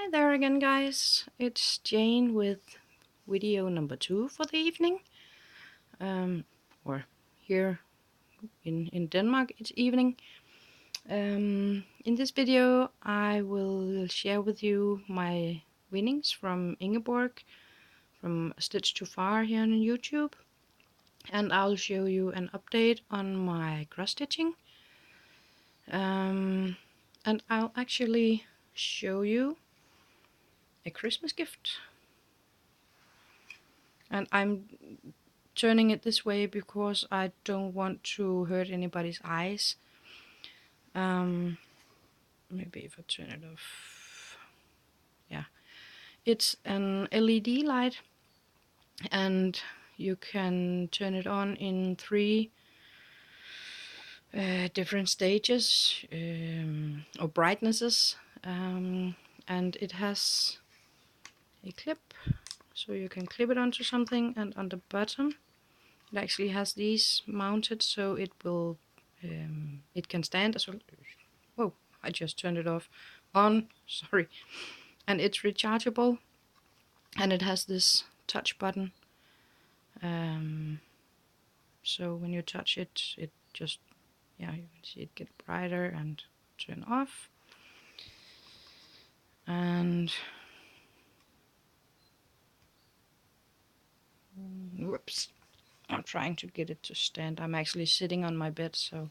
Hi there again, guys. It's Jane with video number 2 for the evening. Or here in Denmark, it's evening. In this video, I will share with you my winnings from Ingeborg from Stitch Too Far here on YouTube. And I'll show you an update on my cross stitching. And I'll actually show you a Christmas gift. And I'm turning it this way because I don't want to hurt anybody's eyes. Maybe if I turn it off. Yeah, it's an LED light, and you can turn it on in 3 different stages or brightnesses, and it has a clip, so you can clip it onto something, and on the bottom it actually has these mounted, so it will it can stand as well. Whoa, I just turned it off. On, sorry. And it's rechargeable, and it has this touch button. So when you touch it, it just, yeah, you can see it get brighter and turn off. And whoops, I'm trying to get it to stand. I'm actually sitting on my bed, so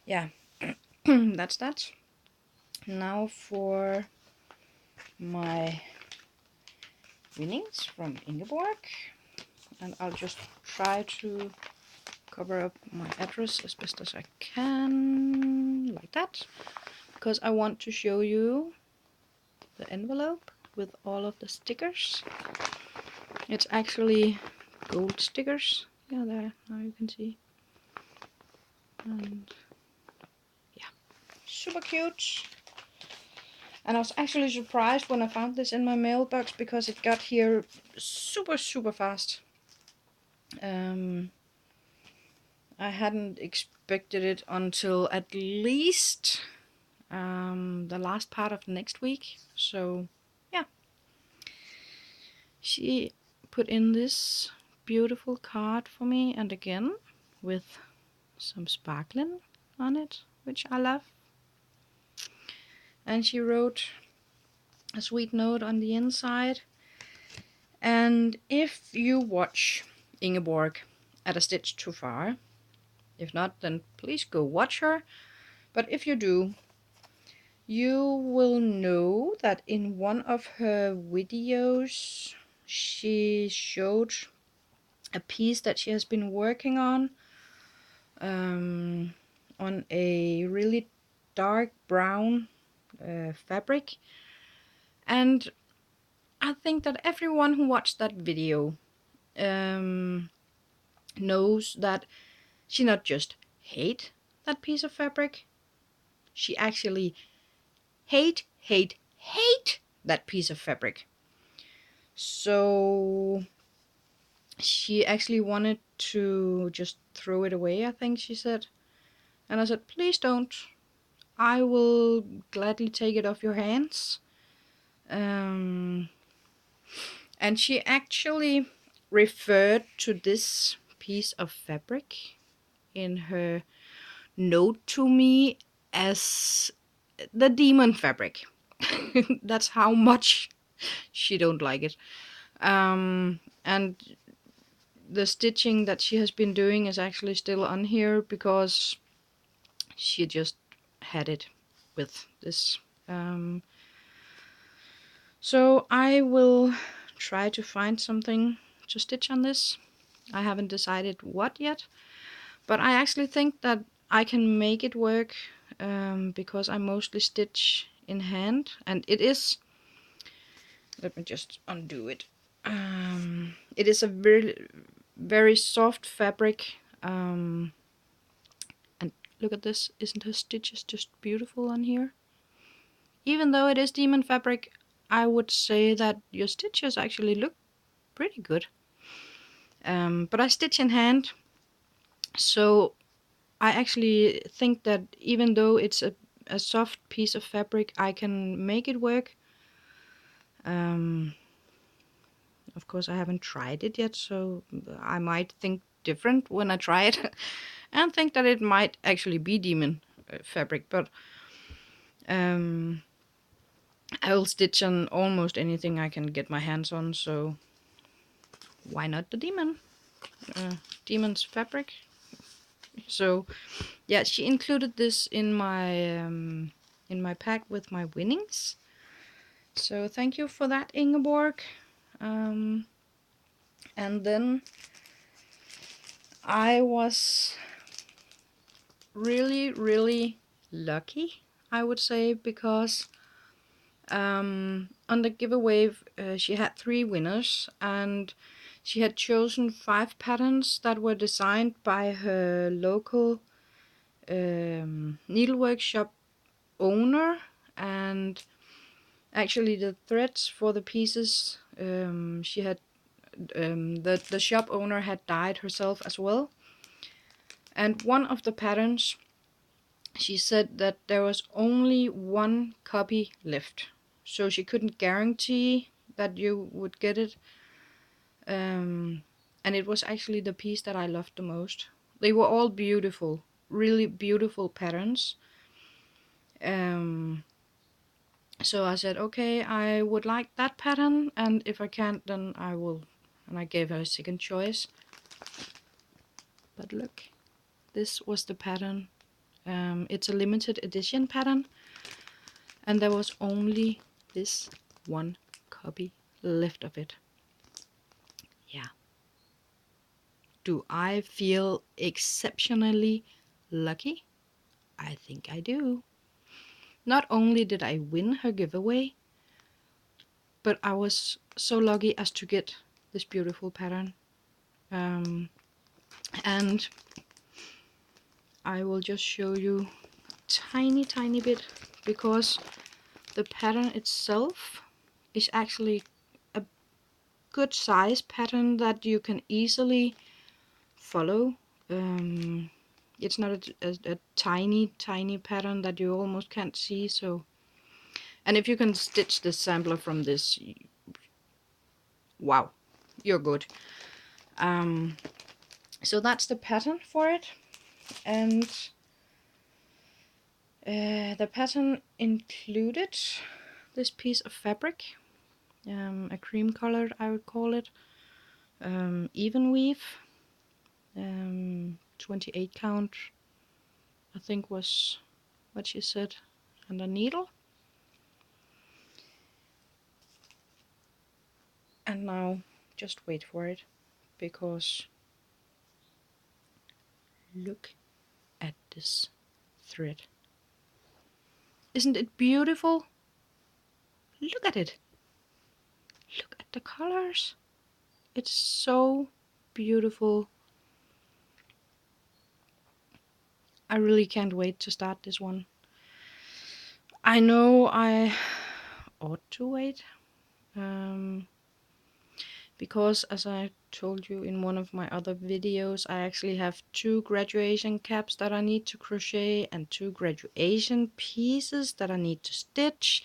yeah, that's that. Now for my winnings from Ingeborg, and I'll just try to cover up my address as best as I can, like that, because I want to show you the envelope with all of the stickers. It's actually gold stickers. Yeah, there, now you can see. And yeah, super cute. And I was actually surprised when I found this in my mailbox because it got here super fast. I hadn't expected it until at least the last part of next week. So yeah, she put in this beautiful card for me, and again with some sparkling on it, which I love. And she wrote a sweet note on the inside. And if you watch Ingeborg at A Stitch Too Far, if not, then please go watch her. But if you do, you will know that in one of her videos she showed a piece that she has been working on a really dark brown fabric. And I think that everyone who watched that video knows that she not just hate that piece of fabric, she actually hate that piece of fabric. So she actually wanted to just throw it away, I think she said. And I said, please don't. I will gladly take it off your hands. And she actually referred to this piece of fabric in her note to me as the demon fabric. That's how much she don't like it. And the stitching that she has been doing is actually still on here because she just had it with this. So I will try to find something to stitch on this. I haven't decided what yet, but I actually think that I can make it work because I mostly stitch in hand, and it is, let me just undo it. It is a very soft fabric, and look at this, isn't her stitches just beautiful on here? Even though it is demon fabric, I would say that your stitches actually look pretty good. But I stitch in hand, so I actually think that even though it's a soft piece of fabric, I can make it work. Um, of course, I haven't tried it yet, so I might think different when I try it, and think that it might actually be demon fabric. But um, I will stitch on almost anything I can get my hands on, so why not the demon? Demon's fabric. So yeah, she included this in my pack with my winnings. So thank you for that, Ingeborg. And then I was really, really lucky, I would say, because on the giveaway, she had 3 winners, and she had chosen 5 patterns that were designed by her local needlework shop owner. And actually, the threads for the pieces, she had the shop owner had dyed herself as well. And one of the patterns, she said that there was only 1 copy left, so she couldn't guarantee that you would get it. And it was actually the piece that I loved the most. They were all beautiful, really beautiful patterns. So I said, okay, I would like that pattern, and if I can't, then I will. And I gave her a second choice. But look, this was the pattern. It's a limited edition pattern, and there was only this 1 copy left of it. Yeah. Do I feel exceptionally lucky? I think I do. Not only did I win her giveaway, but I was so lucky as to get this beautiful pattern. And I will just show you tiny bit, because the pattern itself is actually a good size pattern that you can easily follow. It's not a tiny pattern that you almost can't see. So, and if you can stitch the sampler from this, wow, you're good. So that's the pattern for it. And the pattern included this piece of fabric, a cream colored, I would call it, even weave, 28 count, I think was what she said, and a needle. And now just wait for it, because look at this thread. Isn't it beautiful? Look at it. Look at the colors. It's so beautiful. I really can't wait to start this one. I know I ought to wait, because as I told you in one of my other videos, I actually have 2 graduation caps that I need to crochet and 2 graduation pieces that I need to stitch,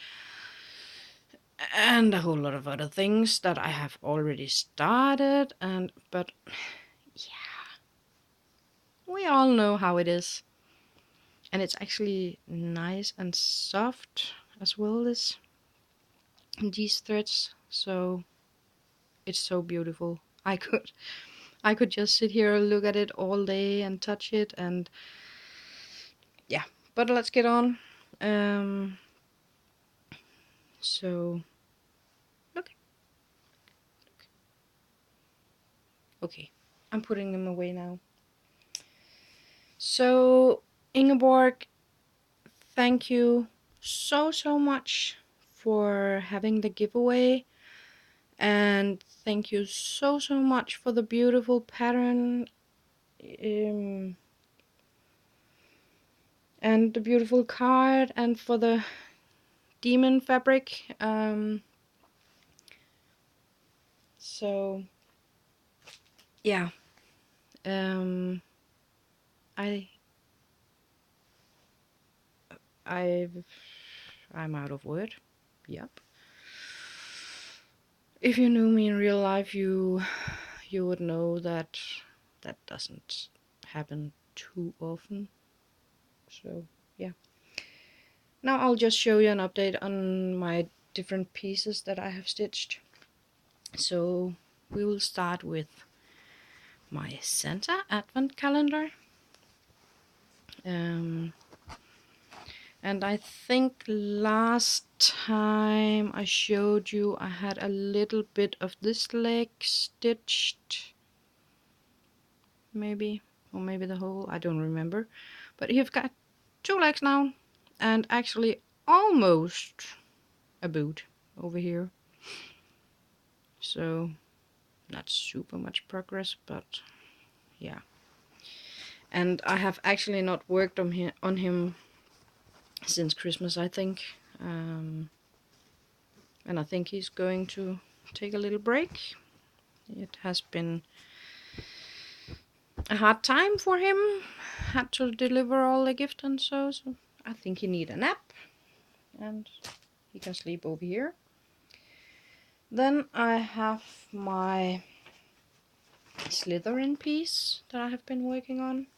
and a whole lot of other things that I have already started. But yeah, we all know how it is. And it's actually nice and soft as well as these threads, so it's so beautiful. I could just sit here and look at it all day and touch it, and yeah. But let's get on. So look. Okay, I'm putting them away now. So Ingeborg, thank you so much for having the giveaway, and thank you so much for the beautiful pattern, and the beautiful card, and for the demon fabric. So yeah, um, I I'm out of word. Yep. If you knew me in real life, you would know that that doesn't happen too often. So yeah. Now I'll just show you an update on my different pieces that I have stitched. So we will start with my Santa advent calendar. And I think last time I showed you I had a little bit of this leg stitched. Maybe, or maybe the whole, I don't remember. But you've got 2 legs now, and actually almost a boot over here. So not super much progress, but yeah. And I have actually not worked on him since Christmas, I think. And I think he's going to take a little break. It has been a hard time for him. Had to deliver all the gift and so I think he need a nap, and he can sleep over here. Then I have my Slytherin piece that I have been working on.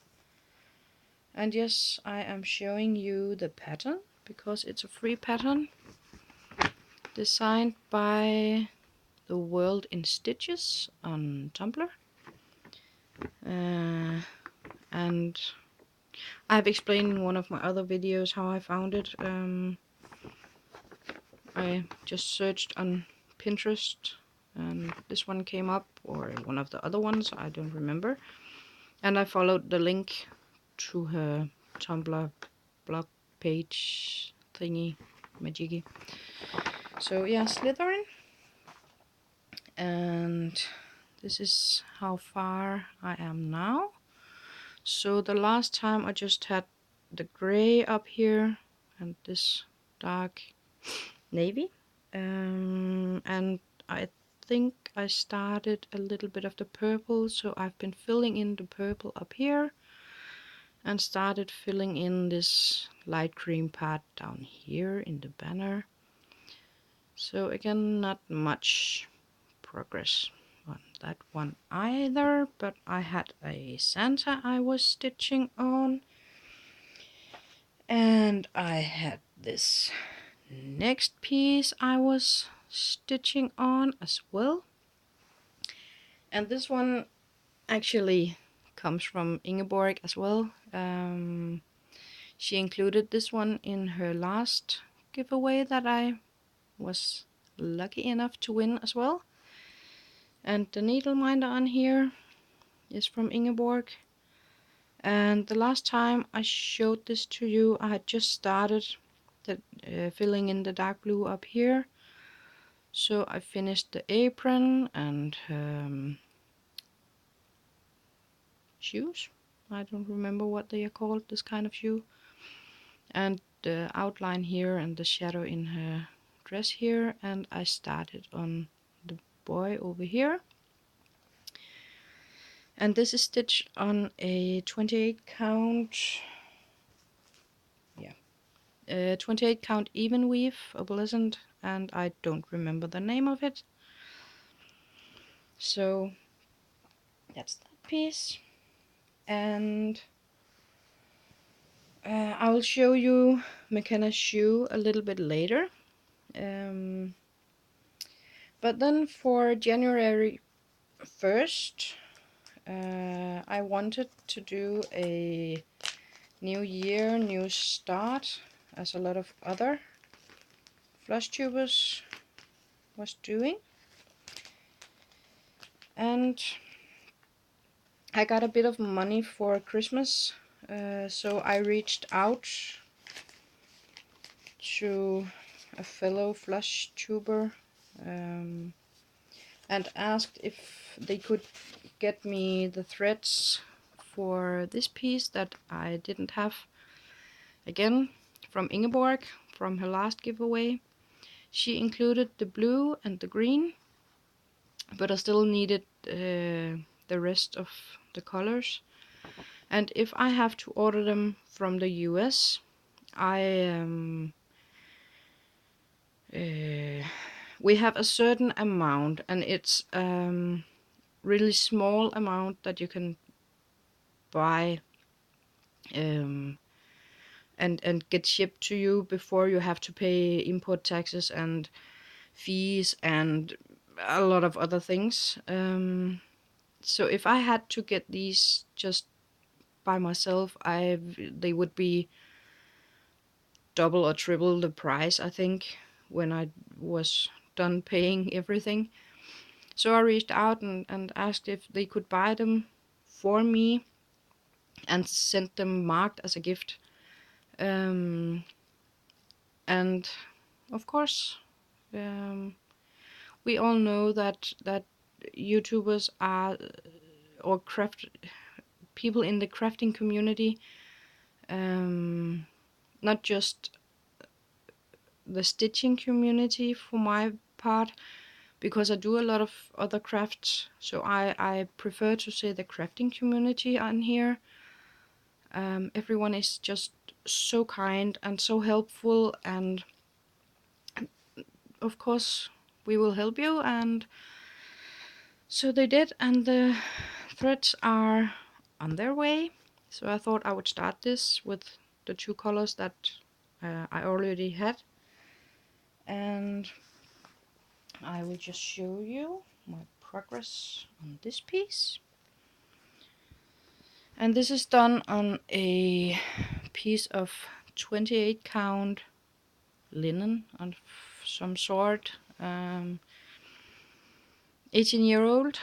And yes, I am showing you the pattern because it's a free pattern designed by the World in Stitches on Tumblr. And I've explained in one of my other videos how I found it. I just searched on Pinterest and this one came up, or one of the other ones, I don't remember. And I followed the link to her Tumblr blog page thingy majiggy. So yeah, Slytherin. And this is how far I am now. So the last time I just had the gray up here and this dark navy. And I think I started a little bit of the purple, so I've been filling in the purple up here and started filling in this light cream part down here in the banner. So again, not much progress on that one either, but I had a Santa I was stitching on, and I had this next piece I was stitching on as well. And this one actually comes from Ingeborg as well. She included this one in her last giveaway that I was lucky enough to win as well. And the needle minder on here is from Ingeborg. And the last time I showed this to you, I had just started filling in the dark blue up here. So I finished the apron and shoes. I don't remember what they are called, this kind of shoe. And the outline here and the shadow in her dress here. And I started on the boy over here. And this is stitched on a 28 count. Yeah. 28 count even weave opalescent, and I don't remember the name of it. So that's that piece. And I will show you McKenna's shoe a little bit later. But then for January 1st, I wanted to do a new year, new start, as a lot of other flush tubers was doing. And I got a bit of money for Christmas, so I reached out to a fellow flush tuber and asked if they could get me the threads for this piece that I didn't have. Again, from Ingeborg, from her last giveaway. She included the blue and the green, but I still needed the rest of the colors. And if I have to order them from the US, I we have a certain amount, and it's really small amount that you can buy um, and get shipped to you before you have to pay import taxes and fees and a lot of other things. So if I had to get these just by myself, they would be double or triple the price, I think, when I was done paying everything. So I reached out and asked if they could buy them for me and sent them marked as a gift. Um, and of course, um, we all know that YouTubers are or craft people in the crafting community, um, not just the stitching community for my part, because I do a lot of other crafts. So I prefer to say the crafting community on here. Everyone is just so kind and so helpful, and of course we will help you. And so they did, and the threads are on their way. So I thought I would start this with the two colors that I already had, and I will just show you my progress on this piece. And this is done on a piece of 28 count linen of some sort. 18-year-old,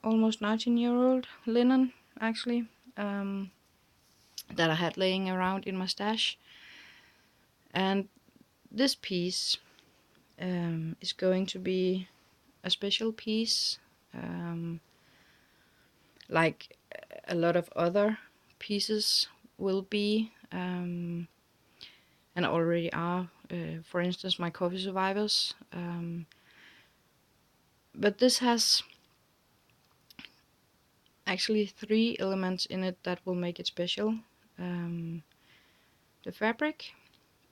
almost 19-year-old linen, actually, that I had laying around in my stash. And this piece is going to be a special piece, like a lot of other pieces will be, and already are. For instance, my coffee survivors. But this has actually 3 elements in it that will make it special. The fabric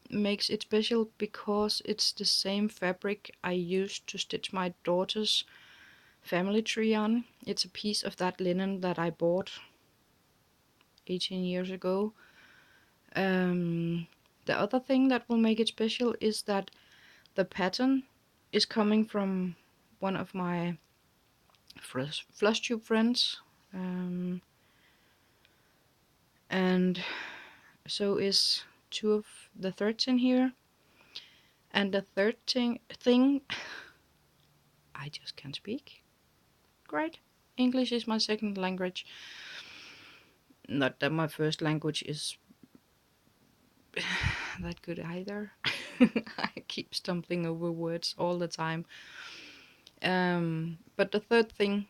makes it special because it's the same fabric I used to stitch my daughter's family tree on. It's a piece of that linen that I bought 18 years ago. The other thing that will make it special is that the pattern is coming from one of my flush tube friends, and so is 2 of the threads in here. And the third thing I just can't speak. Great. English is my second language. Not that my first language is that good either. I keep stumbling over words all the time. But the third thing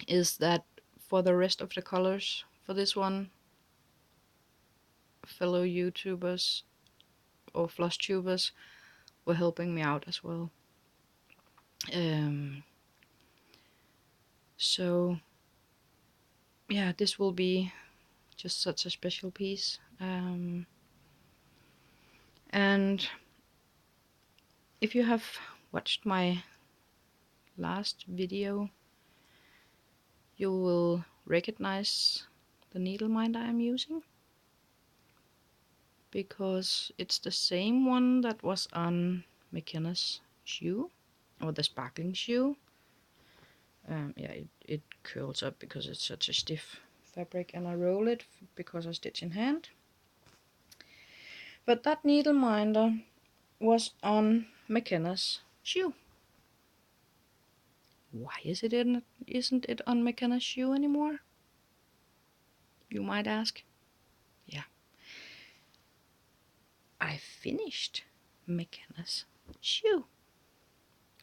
is that for the rest of the colors, for this one, fellow YouTubers or flush tubers were helping me out as well. So yeah, this will be just such a special piece. And if you have watched my last video, you will recognize the needle minder I'm using, because it's the same one that was on McKenna's shoe, or the sparkling shoe. Yeah, it curls up because it's such a stiff fabric, and I roll it because I stitch in hand. But that needle minder was on McKenna's shoe. Why isn't it on McKenna's shoe anymore? You might ask. Yeah. I finished McKenna's shoe.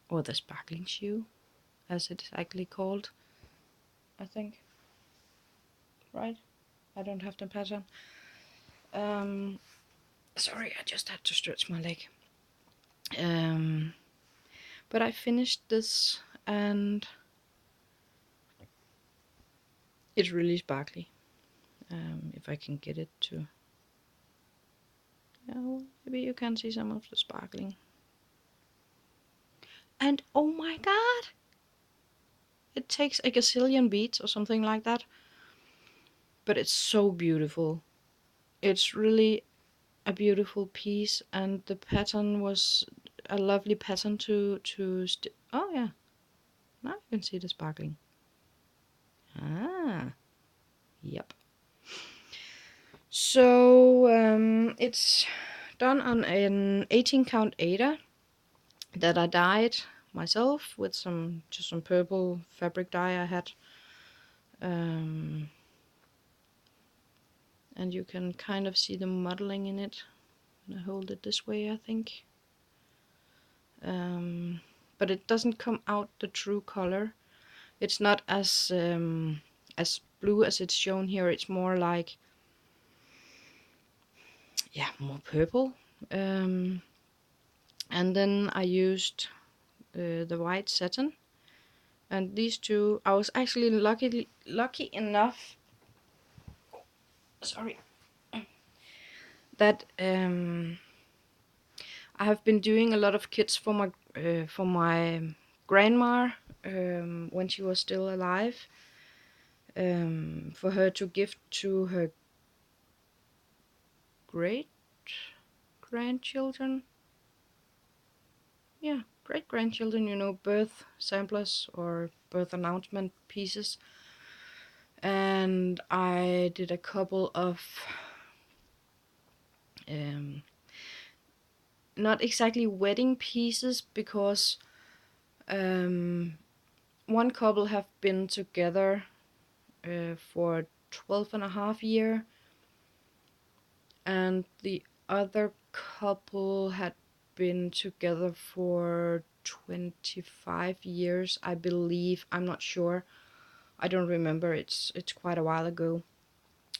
Or the sparkling shoe, as it's actually called. I think. Right? I don't have the pattern. Sorry, I just had to stretch my leg. But I finished this, and it's really sparkly. If I can get it to, yeah, well, maybe you can see some of the sparkling. And oh my god, it takes a gazillion beats or something like that, but it's so beautiful. It's really a beautiful piece, and the pattern was a lovely pattern oh yeah, now you can see the sparkling. Ah, yep. So it's done on an 18 count Ada that I dyed myself with some purple fabric dye I had. Um, and you can kind of see the modeling in it. I'm gonna hold it this way, I think. But it doesn't come out the true color. It's not as blue as it's shown here. It's more like, yeah, more purple. And then I used the white satin, and these two I was actually lucky enough, sorry, that I have been doing a lot of kits for my grandma when she was still alive, for her to gift to her great grandchildren. Yeah, great grandchildren, birth samplers or birth announcement pieces. And I did a couple of um, not exactly wedding pieces, because one couple have been together for 12 and a half years, and the other couple had been together for 25 years, I believe. I'm not sure. I don't remember. It's quite a while ago.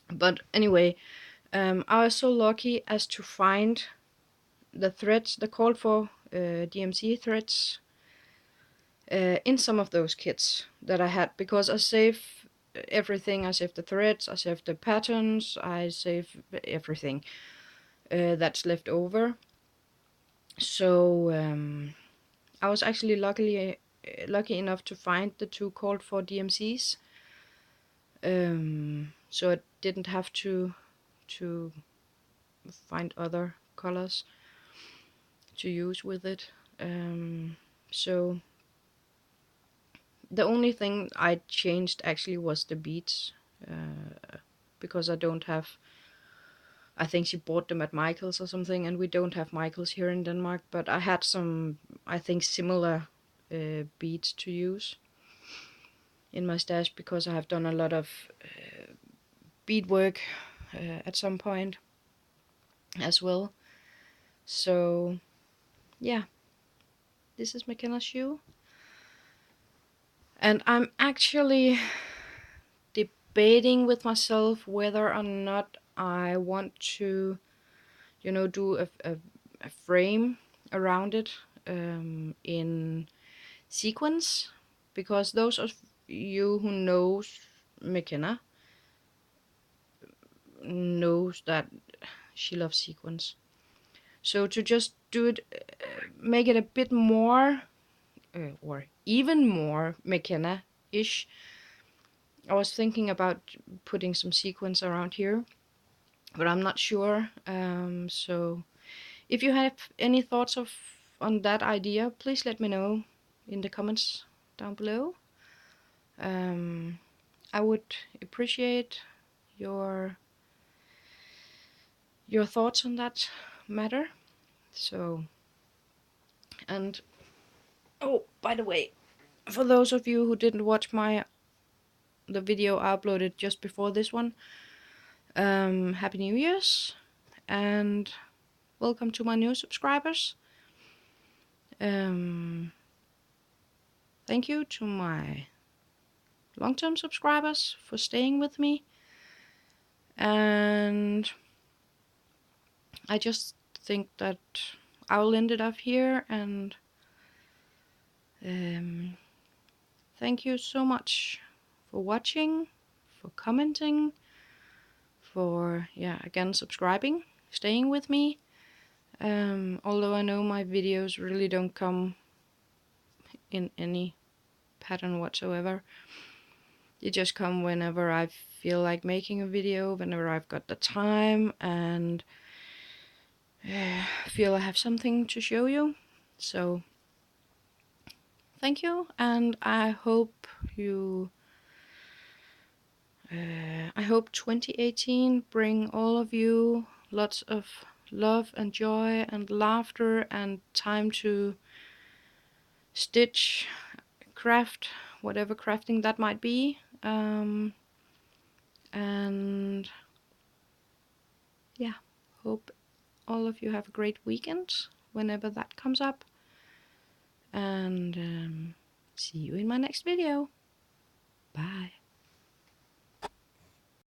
But anyway, I was so lucky as to find the threads, the called for DMC threads, in some of those kits that I had, because I save everything. I save the threads, I save the patterns, I save everything that's left over. So I was actually lucky enough to find the two called for DMCs. So I didn't have to find other colors to use with it. So the only thing I changed actually was the beads, because I don't have. I think she bought them at Michael's or something, and we don't have Michael's here in Denmark. But I had some, I think, similar beads to use in my stash, because I have done a lot of beadwork at some point as well. So yeah, this is McKenna's shoe, and I'm actually debating with myself whether or not I want to, do a frame around it in sequins, because those of you who knows McKenna knows that she loves sequins. So to just do it, make it a bit more, or even more McKenna-ish, I was thinking about putting some sequins around here, but I'm not sure. So if you have any thoughts on that idea, please let me know in the comments down below. I would appreciate your thoughts on that matter. So, and oh, by the way, for those of you who didn't watch the video I uploaded just before this one, Happy New Year's, and welcome to my new subscribers. Thank you to my long-term subscribers for staying with me, and I just think that I will end it off here, and thank you so much for watching, for commenting, for again subscribing, staying with me. Although I know my videos really don't come in any pattern whatsoever. They just come whenever I feel like making a video, whenever I've got the time and feel I have something to show you. So thank you, and I hope 2018 bring all of you lots of love and joy and laughter and time to stitch, craft, whatever crafting that might be. And yeah, hope all of you have a great weekend whenever that comes up. And see you in my next video. Bye.